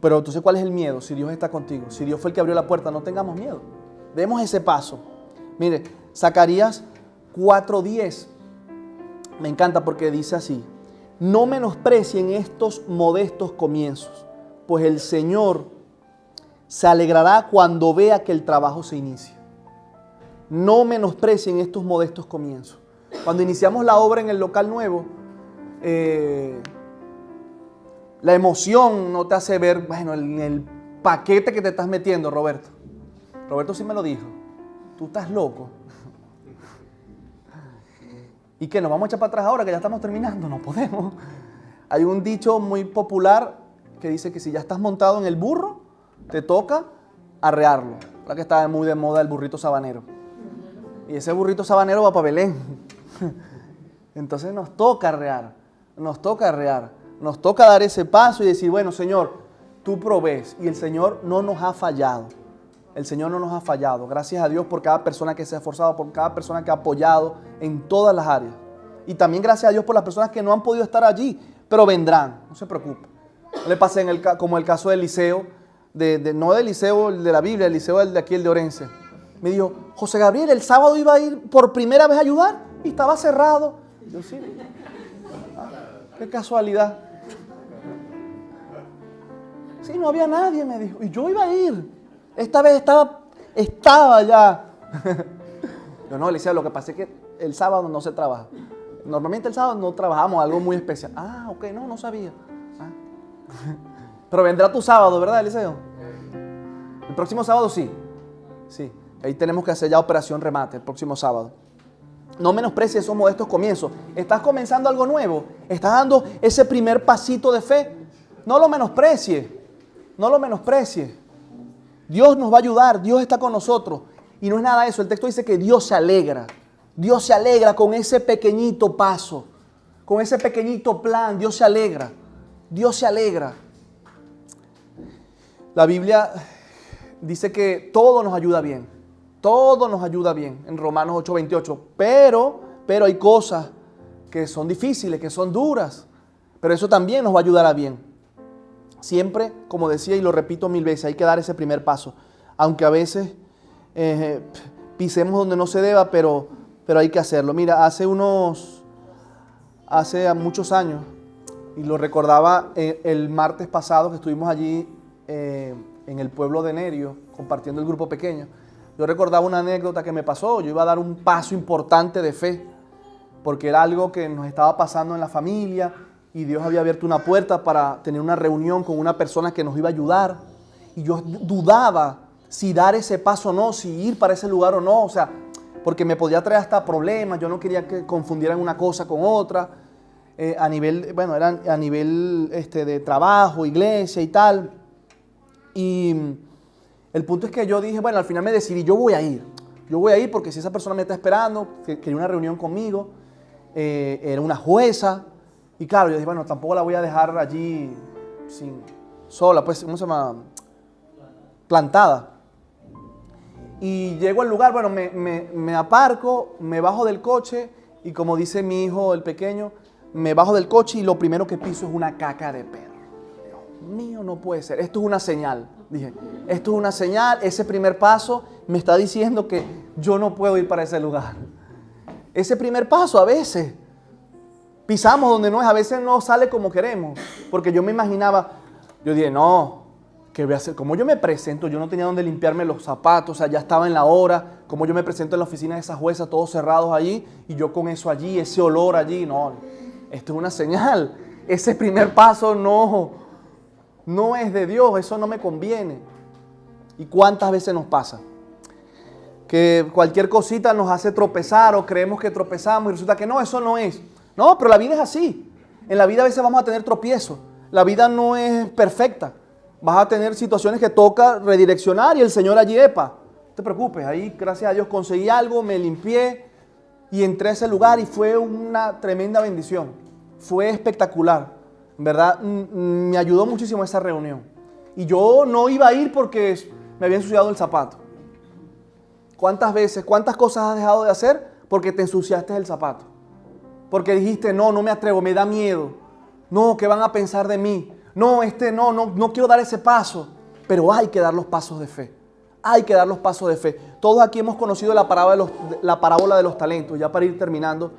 Pero entonces, ¿cuál es el miedo? Si Dios está contigo, si Dios fue el que abrió la puerta, no tengamos miedo. Demos ese paso. Mire, Zacarías 4:10 me encanta porque dice así: no menosprecien estos modestos comienzos, pues el Señor se alegrará cuando vea que el trabajo se inicia. No menosprecien estos modestos comienzos. Cuando iniciamos la obra en el local nuevo, la emoción no te hace ver, bueno, el paquete que te estás metiendo, Roberto. Roberto sí me lo dijo. Tú estás loco. ¿Y qué? ¿Nos vamos a echar para atrás ahora que ya estamos terminando? No podemos. Hay un dicho muy popular que dice que si ya estás montado en el burro, te toca arrearlo. La que está muy de moda el burrito sabanero. Y ese burrito sabanero va para Belén. Entonces nos toca arrear. Nos toca dar ese paso y decir, bueno, Señor, tú provees. Y el Señor no nos ha fallado. El Señor no nos ha fallado. Gracias a Dios por cada persona que se ha esforzado, por cada persona que ha apoyado en todas las áreas. Y también gracias a Dios por las personas que no han podido estar allí, pero vendrán. No se preocupe. No le pase como el caso de Eliseo, no de Eliseo de la Biblia, Eliseo de aquí, el de Orense. Me dijo, José Gabriel, el sábado iba a ir por primera vez a ayudar y estaba cerrado. Yo sí. Qué casualidad. Sí, no había nadie, me dijo. Y yo iba a ir. Esta vez estaba ya. Yo no, Eliseo, lo que pasa es que el sábado no se trabaja. Normalmente el sábado no trabajamos algo muy especial. Ah, ok, no sabía. Ah. Pero vendrá tu sábado, ¿verdad, Eliseo? El próximo sábado sí. Sí. Ahí tenemos que hacer ya operación remate el próximo sábado. No menosprecies esos modestos comienzos. Estás comenzando algo nuevo. Estás dando ese primer pasito de fe. No lo menosprecies. No lo menosprecies. Dios nos va a ayudar. Dios está con nosotros. Y no es nada eso. El texto dice que Dios se alegra. Dios se alegra con ese pequeñito paso. Con ese pequeñito plan. Dios se alegra. Dios se alegra. La Biblia dice que todo nos ayuda bien. Todo nos ayuda bien en Romanos 8:28. Pero hay cosas que son difíciles, que son duras. Pero eso también nos va a ayudar a bien. Siempre, como decía y lo repito 1000 veces, hay que dar ese primer paso. Aunque a veces pisemos donde no se deba, pero hay que hacerlo. Mira, hace muchos años, y lo recordaba el martes pasado que estuvimos allí en el pueblo de Nerio, compartiendo el grupo pequeño. Yo recordaba una anécdota que me pasó. Yo iba a dar un paso importante de fe, porque era algo que nos estaba pasando en la familia y Dios había abierto una puerta para tener una reunión con una persona que nos iba a ayudar. Y yo dudaba si dar ese paso o no, si ir para ese lugar o no, o sea, porque me podía traer hasta problemas. Yo no quería que confundieran una cosa con otra, a nivel de trabajo, iglesia y tal. Y el punto es que yo dije, bueno, al final me decidí, yo voy a ir porque si esa persona me está esperando, que quería una reunión conmigo, era una jueza, y claro, yo dije, bueno, tampoco la voy a dejar allí sola, pues, ¿cómo se llama? Plantada. Y llego al lugar, bueno, me aparco, me bajo del coche, y como dice mi hijo, el pequeño, me bajo del coche y lo primero que piso es una caca de perro. Dios mío, no puede ser, esto es una señal. Dije, esto es una señal, ese primer paso me está diciendo que yo no puedo ir para ese lugar. Ese primer paso a veces pisamos donde no es, a veces no sale como queremos. Porque yo me imaginaba, yo dije, no, ¿qué voy a hacer? Como yo me presento, yo no tenía donde limpiarme los zapatos, o sea, ya estaba en la hora. Como yo me presento en la oficina de esa jueza, todos cerrados allí, y yo con eso allí, ese olor allí, no, esto es una señal. Ese primer paso no es de Dios, eso no me conviene. ¿Y cuántas veces nos pasa? Que cualquier cosita nos hace tropezar o creemos que tropezamos y resulta que no, eso no es. No, pero la vida es así. En la vida a veces vamos a tener tropiezos. La vida no es perfecta. Vas a tener situaciones que toca redireccionar y el Señor allí, epa, no te preocupes, ahí gracias a Dios conseguí algo, me limpié y entré a ese lugar y fue una tremenda bendición. Fue espectacular, en verdad, me ayudó muchísimo esa reunión. Y yo no iba a ir porque me había ensuciado el zapato. ¿Cuántas veces, cuántas cosas has dejado de hacer porque te ensuciaste el zapato? Porque dijiste, no me atrevo, me da miedo. No, ¿qué van a pensar de mí? No quiero dar ese paso. Pero hay que dar los pasos de fe. Hay que dar los pasos de fe. Todos aquí hemos conocido la parábola de los talentos. Ya para ir terminando.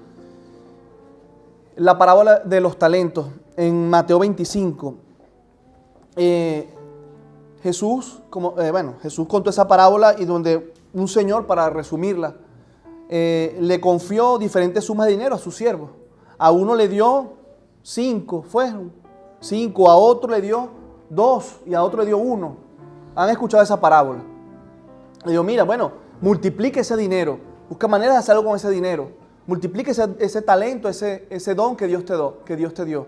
La parábola de los talentos en Mateo 25. Jesús contó esa parábola y donde un señor, para resumirla, le confió diferentes sumas de dinero a sus siervos. A uno le dio 5, a otro le dio 2 y a otro le dio 1. ¿Han escuchado esa parábola? Le digo, mira, multiplique ese dinero, busca maneras de hacer algo con ese dinero, multiplique ese talento, ese don que Dios te dio.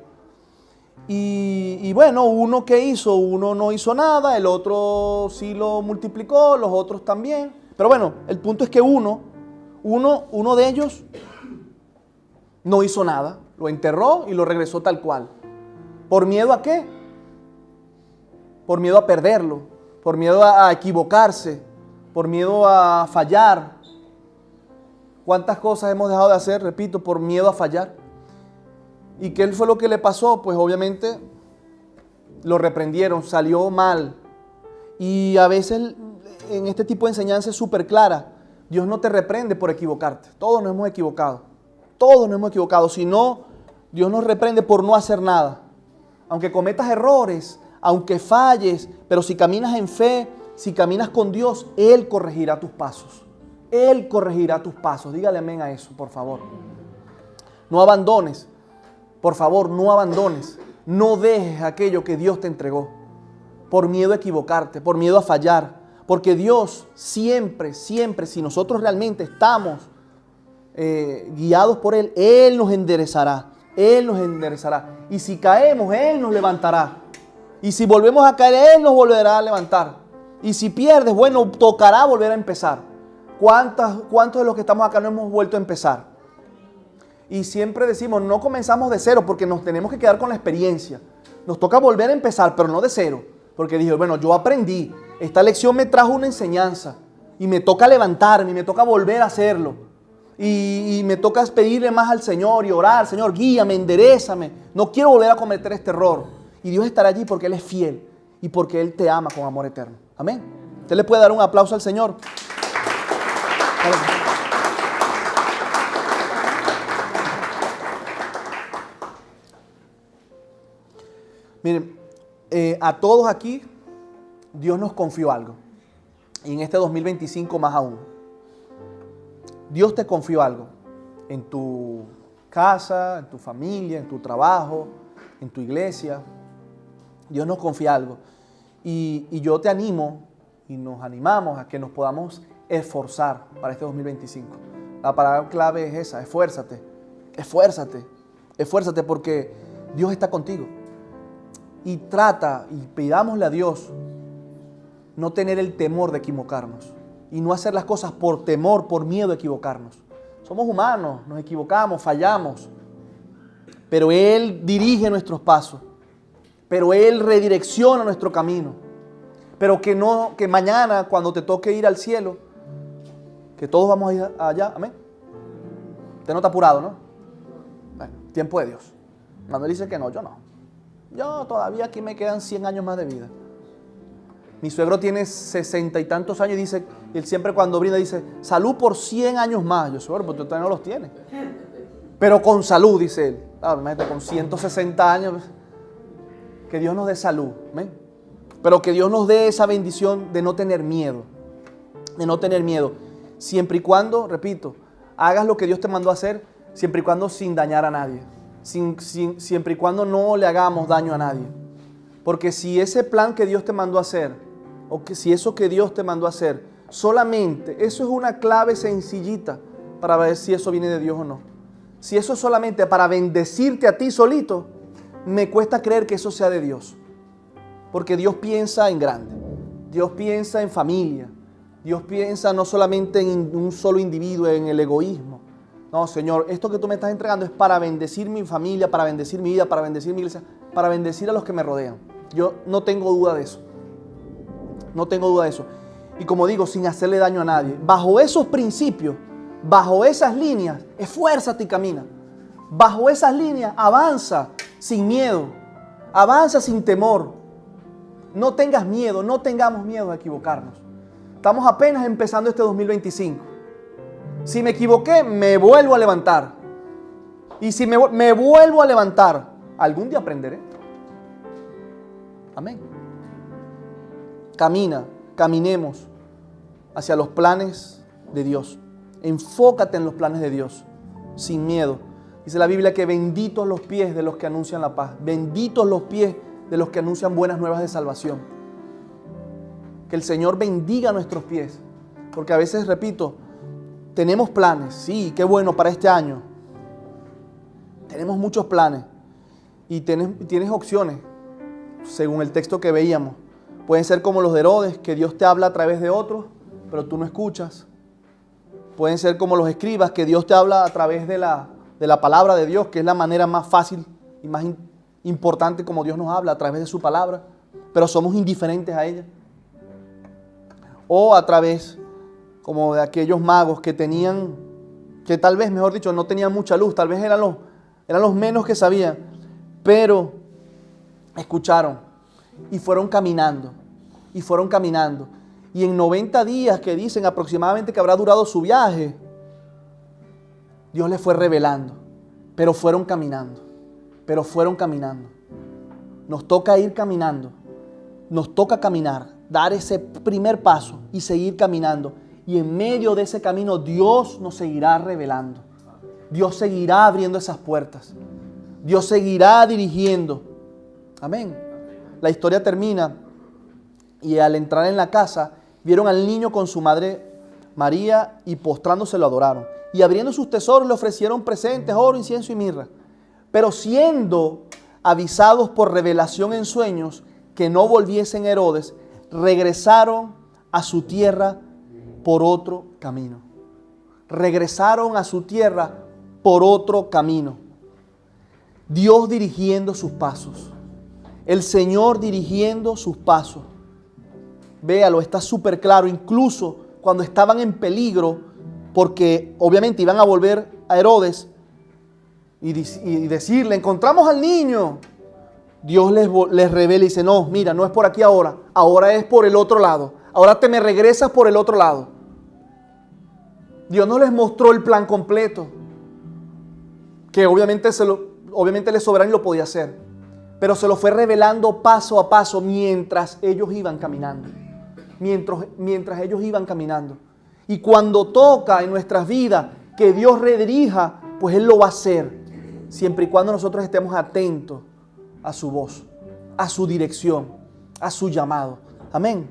Y uno ¿qué hizo? Uno no hizo nada, el otro sí lo multiplicó, los otros también. Pero el punto es que uno de ellos no hizo nada, lo enterró y lo regresó tal cual. ¿Por miedo a qué? Por miedo a perderlo, por miedo a equivocarse, por miedo a fallar. ¿Cuántas cosas hemos dejado de hacer, repito, por miedo a fallar? ¿Y qué fue lo que le pasó? Pues obviamente lo reprendieron, salió mal. Y a veces en este tipo de enseñanza es súper clara. Dios no te reprende por equivocarte. Todos nos hemos equivocado. Todos nos hemos equivocado. Si no, Dios nos reprende por no hacer nada. Aunque cometas errores, aunque falles, pero si caminas en fe, si caminas con Dios, Él corregirá tus pasos. Él corregirá tus pasos. Dígale amén a eso, por favor. No abandones. Por favor, no abandones. No dejes aquello que Dios te entregó. Por miedo a equivocarte, por miedo a fallar. Porque Dios siempre, si nosotros realmente estamos guiados por Él, Él nos enderezará. Él nos enderezará. Y si caemos, Él nos levantará. Y si volvemos a caer, Él nos volverá a levantar. Y si pierdes, tocará volver a empezar. ¿Cuántos de los que estamos acá no hemos vuelto a empezar? Y siempre decimos, no comenzamos de cero porque nos tenemos que quedar con la experiencia. Nos toca volver a empezar, pero no de cero. Porque dije, yo aprendí. Esta lección me trajo una enseñanza. Y me toca levantarme, y me toca volver a hacerlo. Y me toca pedirle más al Señor y orar. Señor, guíame, enderézame. No quiero volver a cometer este error. Y Dios estará allí porque Él es fiel. Y porque Él te ama con amor eterno. Amén. Usted le puede dar un aplauso al Señor. Miren, a todos aquí Dios nos confió algo. Y en este 2025 más aún. Dios te confió algo. En tu casa, en tu familia, en tu trabajo, en tu iglesia. Dios nos confía algo. Y yo te animo y nos animamos a que nos podamos esforzar para este 2025. La palabra clave es esa, esfuérzate, esfuérzate, esfuérzate porque Dios está contigo. Y trata y pidámosle a Dios no tener el temor de equivocarnos y no hacer las cosas por temor, por miedo a equivocarnos. Somos humanos, nos equivocamos, fallamos, pero Él dirige nuestros pasos, pero Él redirecciona nuestro camino. Pero que mañana cuando te toque ir al cielo, que todos vamos a ir allá, amén. Usted no está apurado, ¿no? Bueno, tiempo de Dios. Manuel dice que no, yo no. Yo todavía aquí me quedan 100 años más de vida. Mi suegro tiene 60 y tantos años y dice, él siempre cuando brinda dice, salud por 100 años más. Yo, suegro, pues tú todavía no los tienes. Pero con salud, dice él. Claro, imagínate, con 160 años. Que Dios nos dé salud, amén. Pero que Dios nos dé esa bendición de no tener miedo. De no tener miedo. Siempre y cuando, repito, hagas lo que Dios te mandó a hacer, siempre y cuando sin dañar a nadie. Siempre y cuando no le hagamos daño a nadie. Porque si ese plan que Dios te mandó a hacer, o que si eso que Dios te mandó a hacer, solamente, eso es una clave sencillita para ver si eso viene de Dios o no. Si eso es solamente para bendecirte a ti solito, me cuesta creer que eso sea de Dios. Porque Dios piensa en grande. Dios piensa en familia. Dios piensa no solamente en un solo individuo, en el egoísmo. No, Señor, esto que tú me estás entregando es para bendecir mi familia, para bendecir mi vida, para bendecir mi iglesia, para bendecir a los que me rodean. Yo no tengo duda de eso. No tengo duda de eso. Y como digo, sin hacerle daño a nadie. Bajo esos principios, bajo esas líneas, esfuérzate y camina. Bajo esas líneas, avanza sin miedo. Avanza sin temor. No tengas miedo, no tengamos miedo de equivocarnos. Estamos apenas empezando este 2025. Si me equivoqué, me vuelvo a levantar. Y si me vuelvo a levantar, algún día aprenderé. Amén. Caminemos hacia los planes de Dios. Enfócate en los planes de Dios, sin miedo. Dice la Biblia que benditos los pies de los que anuncian la paz. Benditos los pies de los que anuncian buenas nuevas de salvación. Que el Señor bendiga nuestros pies. Porque a veces, repito, tenemos planes. Sí, qué bueno para este año. Tenemos muchos planes. Y tienes opciones, según el texto que veíamos. Pueden ser como los de Herodes, que Dios te habla a través de otros, pero tú no escuchas. Pueden ser como los escribas, que Dios te habla a través de la palabra de Dios, que es la manera más fácil y más importante como Dios nos habla, a través de su palabra, pero somos indiferentes a ella. O a través como de aquellos magos que tal vez, mejor dicho, no tenían mucha luz, tal vez eran los menos que sabían, pero escucharon y fueron caminando, Y en 90 días que dicen aproximadamente que habrá durado su viaje, Dios les fue revelando, pero fueron caminando. Nos toca ir caminando, nos toca caminar, dar ese primer paso y seguir caminando. Y en medio de ese camino Dios nos seguirá revelando. Dios seguirá abriendo esas puertas. Dios seguirá dirigiendo. Amén. La historia termina y al entrar en la casa vieron al niño con su madre María y postrándose lo adoraron. Y abriendo sus tesoros le ofrecieron presentes, oro, incienso y mirra. Pero siendo avisados por revelación en sueños que no volviesen a Herodes, regresaron a su tierra por otro camino. Dios dirigiendo sus pasos. El Señor dirigiendo sus pasos. Véalo, está súper claro. Incluso cuando estaban en peligro, porque obviamente iban a volver a Herodes y decirle, encontramos al niño. Dios les revela y dice, no, mira, no es por aquí ahora. Ahora es por el otro lado. Ahora te me regresas por el otro lado. Dios no les mostró el plan completo. Que obviamente Él es soberano y lo podía hacer. Pero se lo fue revelando paso a paso mientras ellos iban caminando. Mientras ellos iban caminando. Y cuando toca en nuestras vidas que Dios redirija, pues Él lo va a hacer. Siempre y cuando nosotros estemos atentos a su voz, a su dirección, a su llamado. Amén.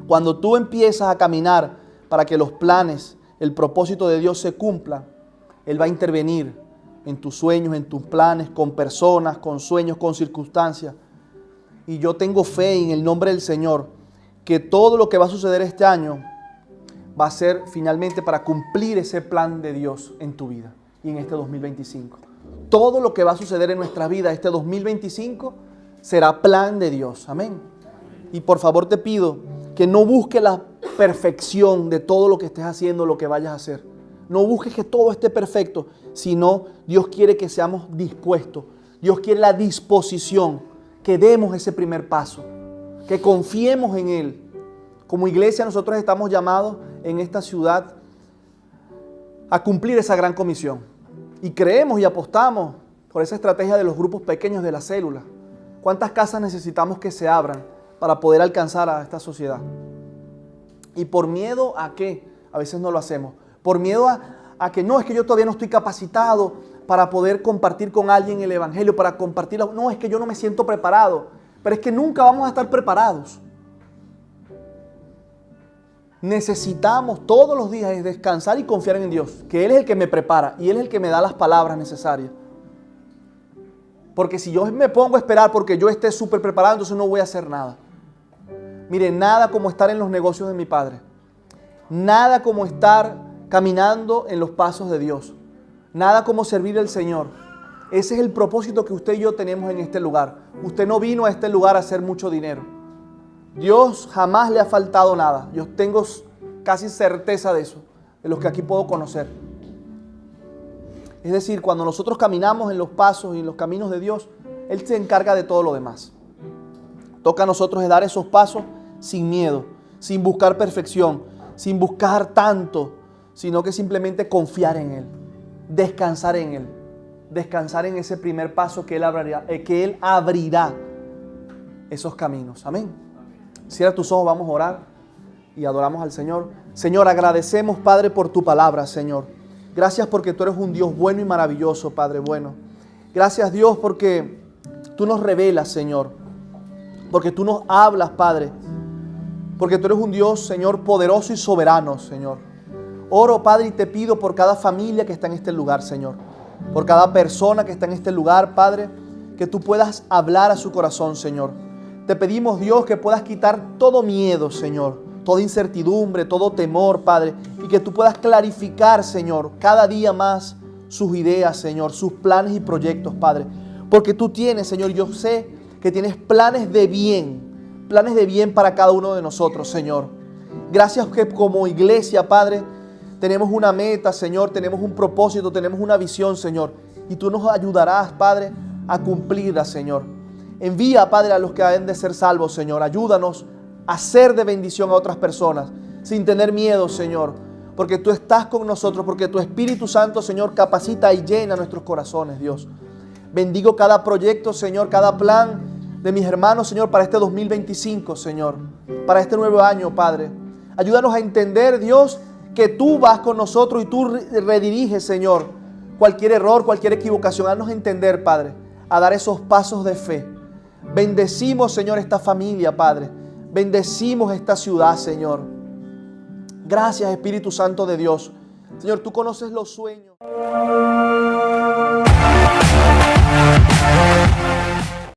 Cuando tú empiezas a caminar para que los planes, el propósito de Dios se cumplan, Él va a intervenir en tus sueños, en tus planes, con personas, con sueños, con circunstancias. Y yo tengo fe en el nombre del Señor que todo lo que va a suceder este año va a ser finalmente para cumplir ese plan de Dios en tu vida y en este 2025. Todo lo que va a suceder en nuestra vida este 2025 será plan de Dios. Amén. Y por favor te pido que no busques la perfección de todo lo que estés haciendo, lo que vayas a hacer. No busques que todo esté perfecto, sino Dios quiere que seamos dispuestos. Dios quiere la disposición, que demos ese primer paso, que confiemos en Él. Como iglesia nosotros estamos llamados en esta ciudad a cumplir esa gran comisión. Y creemos y apostamos por esa estrategia de los grupos pequeños de la célula. ¿Cuántas casas necesitamos que se abran para poder alcanzar a esta sociedad? ¿Y por miedo a qué? A veces no lo hacemos. Por miedo a que no, es que yo todavía no estoy capacitado para poder compartir con alguien el evangelio, para compartirlo. No, es que yo no me siento preparado. Pero es que nunca vamos a estar preparados. Necesitamos todos los días descansar y confiar en Dios, que Él es el que me prepara y Él es el que me da las palabras necesarias. Porque si yo me pongo a esperar porque yo esté súper preparado, entonces no voy a hacer nada. Mire, nada como estar en los negocios de mi Padre. Nada como estar caminando en los pasos de Dios. Nada como servir al Señor. Ese es el propósito que usted y yo tenemos en este lugar. Usted no vino a este lugar a hacer mucho dinero. Dios jamás le ha faltado nada. Yo tengo casi certeza de eso, de los que aquí puedo conocer. Es decir, cuando nosotros caminamos en los pasos y en los caminos de Dios, Él se encarga de todo lo demás. Toca a nosotros de dar esos pasos sin miedo, sin buscar perfección, sin buscar tanto, sino que simplemente confiar en Él, descansar en Él, descansar en ese primer paso que Él abrirá esos caminos. Amén. Cierra tus ojos, vamos a orar y adoramos al Señor. Señor, agradecemos, Padre, por tu palabra, Señor. Gracias porque tú eres un Dios bueno y maravilloso, Padre bueno. Gracias, Dios, porque tú nos revelas, Señor. Porque tú nos hablas, Padre. Porque tú eres un Dios, Señor, poderoso y soberano, Señor. Oro, Padre, y te pido por cada familia que está en este lugar, Señor. Por cada persona que está en este lugar, Padre, que tú puedas hablar a su corazón, Señor. Te pedimos, Dios, que puedas quitar todo miedo, Señor. Toda incertidumbre, todo temor, Padre, y que tú puedas clarificar, Señor, cada día más sus ideas, Señor, sus planes y proyectos, Padre. Porque tú tienes, Señor, yo sé que tienes planes de bien para cada uno de nosotros, Señor. Gracias que como iglesia, Padre, tenemos una meta, Señor, tenemos un propósito, tenemos una visión, Señor, y tú nos ayudarás, Padre, a cumplirla, Señor. Envía, Padre, a los que han de ser salvos, Señor. Ayúdanos a ser de bendición a otras personas, sin tener miedo, Señor, porque tú estás con nosotros, porque tu Espíritu Santo, Señor, capacita y llena nuestros corazones, Dios. Bendigo cada proyecto, Señor, cada plan de mis hermanos, Señor, para este 2025, Señor, para este nuevo año, Padre. Ayúdanos a entender, Dios, que tú vas con nosotros y tú rediriges, Señor, cualquier error, cualquier equivocación. Haznos entender, Padre, a dar esos pasos de fe. Bendecimos, Señor, esta familia, Padre. Bendecimos esta ciudad, Señor. Gracias, Espíritu Santo de Dios. Señor, tú conoces los sueños.